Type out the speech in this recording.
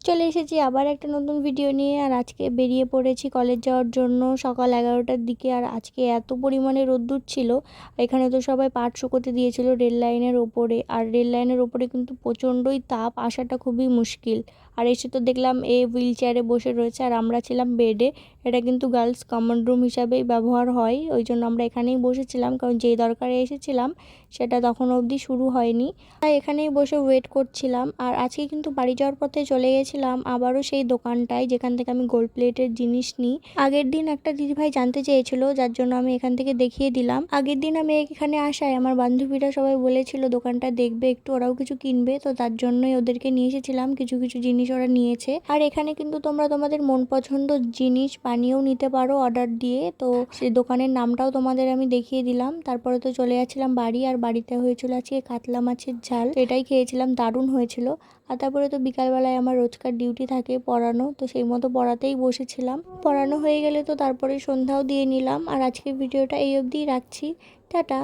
চলে এসেছি আবার একটা নতুন ভিডিও নিয়ে। আর আজকে বেরিয়ে পড়েছি কলেজ যাওয়ার জন্য সকাল 11টার দিকে। আর আজকে এত পরিমাণে রোদ্দুর ছিল, এখানে তো সবাই পাট শুকোতে দিয়েছিল রেল লাইনের ওপরে। আর রেল লাইনের ওপরে কিন্তু প্রচণ্ডই তাপ, আসাটা খুবই মুশকিল। আর এসে তো দেখলাম হুইল চেয়ারে বসে রয়েছে আর আমরা ছিলাম বেডে। এটা কিন্তু গার্লস কমন রুম হিসাবেই ব্যবহার হয়, ওই জন্য আমরা এখানেই বসেছিলাম, কারণ যেই দরকারে এসেছিলাম সেটা তখন অবধি শুরু হয়নি, তাই এখানেই বসে ওয়েট করছিলাম। আর আজকে কিন্তু বাড়ি যাওয়ার পথে চলে গেছিলাম আবারও সেই দোকানটায় যেখান থেকে আমি গোল্ড প্লেটের জিনিস নিই। আগের দিন একটা দিদিভাই জানতে চেয়েছিল, যার জন্য আমি এখান থেকে দেখিয়ে দিলাম। আগের দিন আমি এখানে আসায় আমার বান্ধবীরা সবাই বলেছিল দোকানটা দেখবে একটু, ওরাও কিছু কিনবে, তো তার জন্যই ওদেরকে নিয়ে এসেছিলাম। কিছু কিছু জিনিস ওরা নিয়েছে। আর এখানে কিন্তু তোমরা তোমাদের মন পছন্দ জিনিস বানিয়েও নিতে পারো অর্ডার দিয়ে। তো সেই দোকানের নামটাও তোমাদের আমি দেখিয়ে দিলাম। তারপরে তো চলে যাচ্ছিলাম বাড়ি। আর বাড়িতে হয়েছিল আজকে কাতলা মাছের ঝাল, এটাই খেয়েছিলাম, দারুণ হয়েছিল। আর তারপরে তো বিকালবেলায় আমার রোজকার ডিউটি থাকে পড়ানো, তো সেই মতো পড়াতেই বসেছিলাম। পড়ানো হয়ে গেলে তো তারপরে সন্ধ্যাও দিয়ে নিলাম। আর আজকের ভিডিওটা এই অবধিই রাখছি। টাটা।